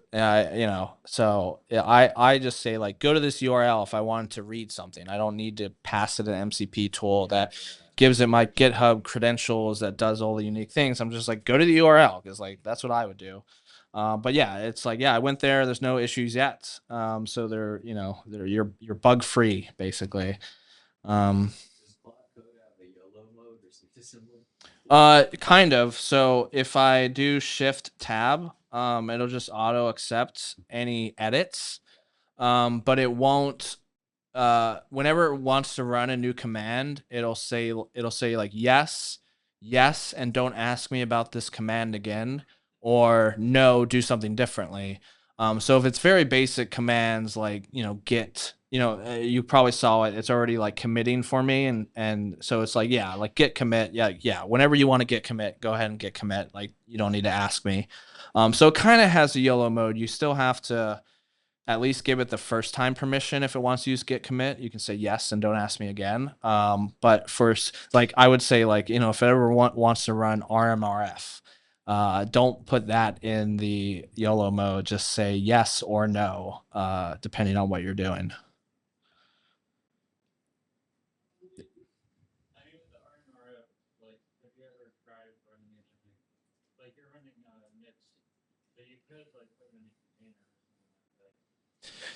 So yeah, I just say like, go to this URL if I wanted to read something. I don't need to pass it an MCP tool that gives it my GitHub credentials that does all the unique things. I'm just like, go to the URL, because like that's what I would do. But yeah, it's like, yeah, I went there. There's no issues yet. So you're bug free basically. Does Cloud Code have a YOLO mode or something similar? Kind of. So if I do Shift Tab, it'll just auto accept any edits. But it won't. Whenever it wants to run a new command, it'll say like, yes, yes, and don't ask me about this command again, or no, do something differently. So if it's very basic commands like git, you probably saw it. It's already like committing for me, and so it's like, yeah, like git commit, yeah. Whenever you want to git commit, go ahead and git commit. Like you don't need to ask me. So it kind of has a YOLO mode. You still have to at least give it the first time permission. If it wants to use git commit, you can say yes and don't ask me again. But first, like I would say, like, if it ever wants to run RMRF, don't put that in the YOLO mode. Just say yes or no, depending on what you're doing. I mean, with the RMRF, like, have you ever tried running it in, like, you're running NIPS, so you could, like, put it in a container or something like that.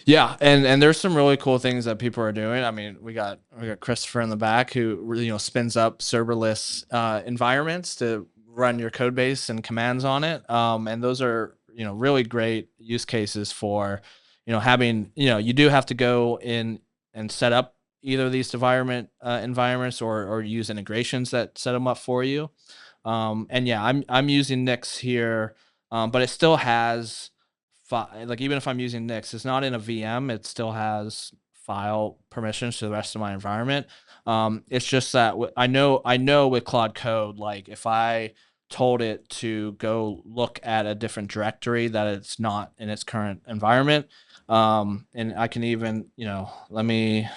Yeah, and there's some really cool things that people are doing. I mean, we got Christopher in the back who really, spins up serverless environments to run your code base and commands on it. And those are really great use cases for having you do have to go in and set up either of these environments, or use integrations that set them up for you. And yeah, I'm using Nix here, but it still has like, even if I'm using Nix, it's not in a VM. It still has file permissions to the rest of my environment. It's just that I know with Claude Code, like if I told it to go look at a different directory that it's not in its current environment, and I can even, let me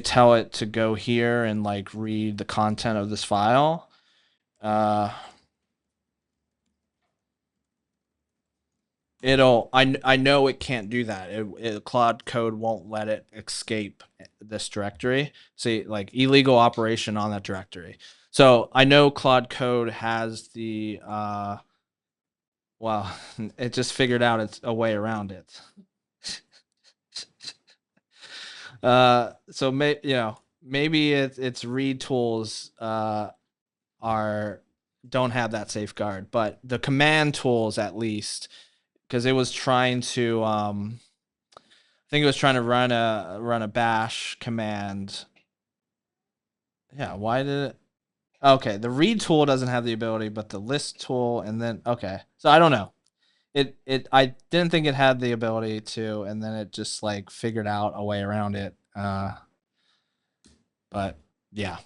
tell it to go here and like read the content of this file. I know it can't do that. Claude Code won't let it escape this directory. See, like illegal operation on that directory. So I know Claude Code has the well, it just figured out it's a way around it. So maybe its read tools don't have that safeguard, but the command tools at least, because it was trying to I think it was trying to run a bash command. Yeah, why did it? Okay, the read tool doesn't have the ability, but the list tool, and then okay. So I don't know. I didn't think it had the ability to, and then it just like figured out a way around it. But yeah.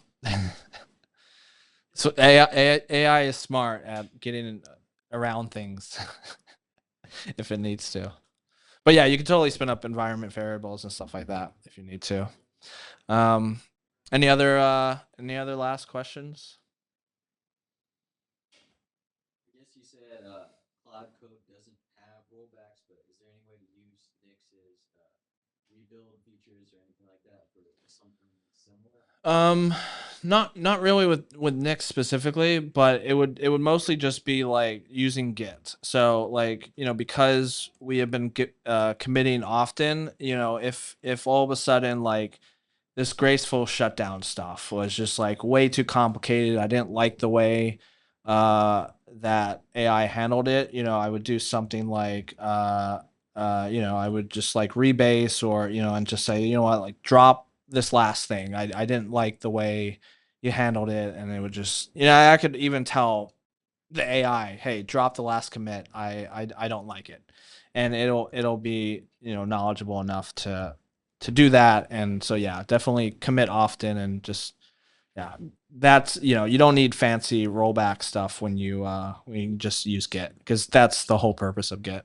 So AI is smart at getting around things if it needs to. But yeah, you can totally spin up environment variables and stuff like that if you need to. Any other last questions? I guess you said Cloud Code doesn't have rollbacks, but is there any way to use Nix's rebuild features or anything like that for something similar? Not really with Nix specifically, but it would mostly just be like using Git. So like, because we have been committing often, if all of a sudden like this graceful shutdown stuff was just like way too complicated, I didn't like the way that AI handled it, I would do something like I would just like rebase or, and just say, what, like drop this last thing. I didn't like the way you handled it, and it would just, I could even tell the AI, hey, drop the last commit. I don't like it, and it'll be knowledgeable enough to do that. And so yeah, definitely commit often, and just yeah, that's you don't need fancy rollback stuff when you just use Git, because that's the whole purpose of Git.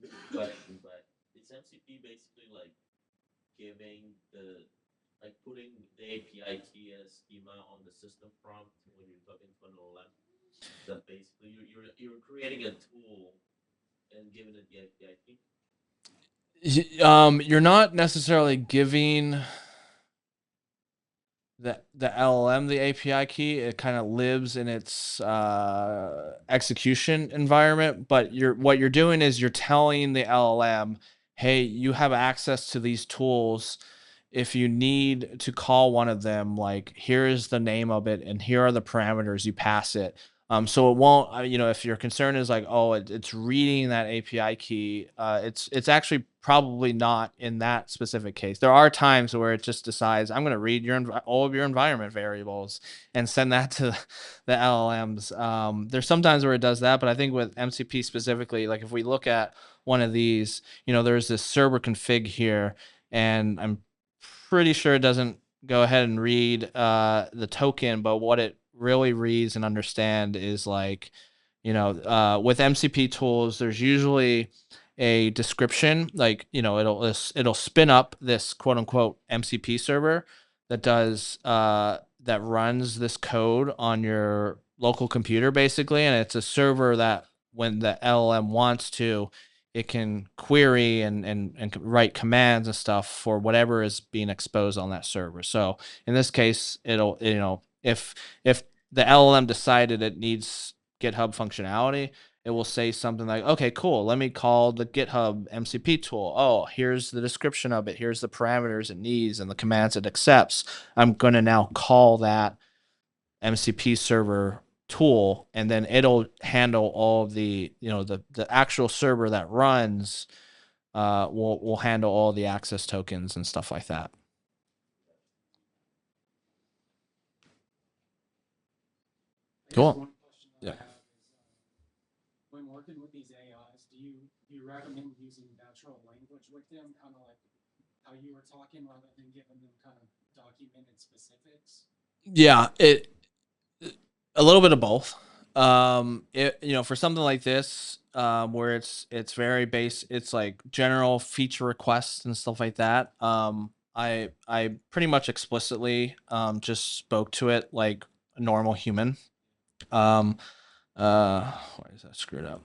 Good question, but is MCP basically like giving putting the API key as schema on the system prompt when you're talking to an LLM? That basically you're creating a tool and giving it the API key. You're not necessarily giving the LLM the API key. It kind of lives in its execution environment, but what you're doing is you're telling the LLM, hey, you have access to these tools. If you need to call one of them, like here is the name of it and here are the parameters, you pass it. So it won't, if your concern is like, oh, it's reading that API key, it's actually probably not in that specific case. There are times where it just decides, I'm going to read all of your environment variables and send that to the LLMs. There's sometimes where it does that, but I think with MCP specifically, like if we look at one of these, there's this server config here, and I'm pretty sure it doesn't go ahead and read the token, but what it really reads and understand is like, with MCP tools, there's usually a description, like, it'll spin up this quote unquote MCP server that does that runs this code on your local computer basically, and it's a server that when the LLM wants to, it can query and write commands and stuff for whatever is being exposed on that server. So in this case, it'll, if the LLM decided it needs GitHub functionality, it will say something like, okay, cool, let me call the GitHub MCP tool. Oh, here's the description of it. Here's the parameters it needs and the commands it accepts. I'm going to now call that MCP server tool, and then it'll handle all of the, the actual server that runs will handle all the access tokens and stuff like that. Cool. Yeah. these AIs, do you recommend using natural language with them, kind of like how you were talking, rather than giving them kind of documented specifics? Yeah, a little bit of both. For something like this, where it's very base, it's like general feature requests and stuff like that. I pretty much explicitly just spoke to it like a normal human. Um, why is that screwed up?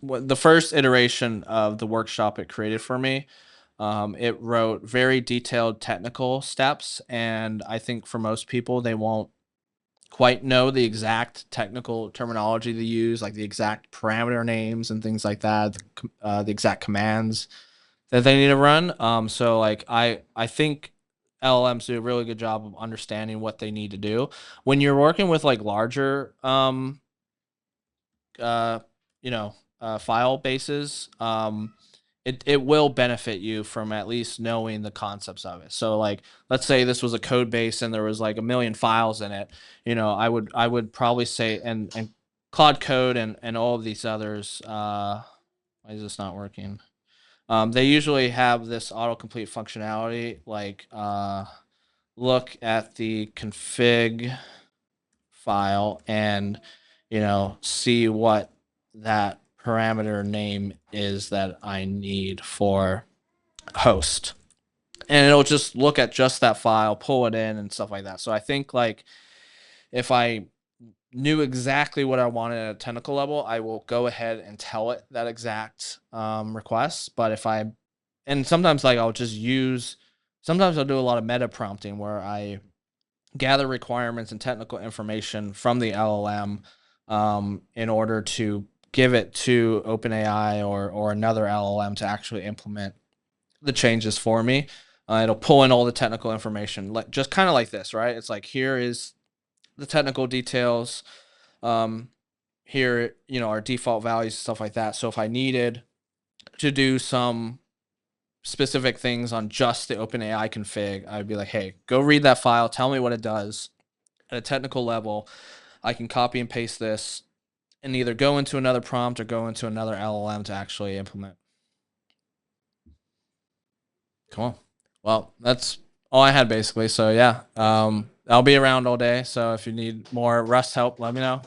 The first iteration of the workshop it created for me, it wrote very detailed technical steps, and I think for most people they won't quite know the exact technical terminology to use, like the exact parameter names and things like that, the exact commands that they need to run. So like I think LLMs do a really good job of understanding what they need to do. When you're working with like larger uh, file bases, it will benefit you from at least knowing the concepts of it. So like, let's say this was a code base and there was like a million files in it. I would probably say, and Claude Code and all of these others. Why is this not working? They usually have this autocomplete functionality, like look at the config file and see what that parameter name is that I need for host, and it'll just look at just that file, pull it in and stuff like that. So I think like if I knew exactly what I wanted at a technical level, I will go ahead and tell it that exact request. But sometimes like sometimes I'll do a lot of meta prompting where I gather requirements and technical information from the LLM in order to give it to OpenAI or another LLM to actually implement the changes for me. It'll pull in all the technical information, like just kind of like this, right? It's like, here is the technical details. Here, our default values, stuff like that. So if I needed to do some specific things on just the OpenAI config, I'd be like, hey, go read that file, tell me what it does. At a technical level, I can copy and paste this and either go into another prompt or go into another LLM to actually implement. Cool. Well, that's all I had basically. So yeah, I'll be around all day. So if you need more Rust help, let me know.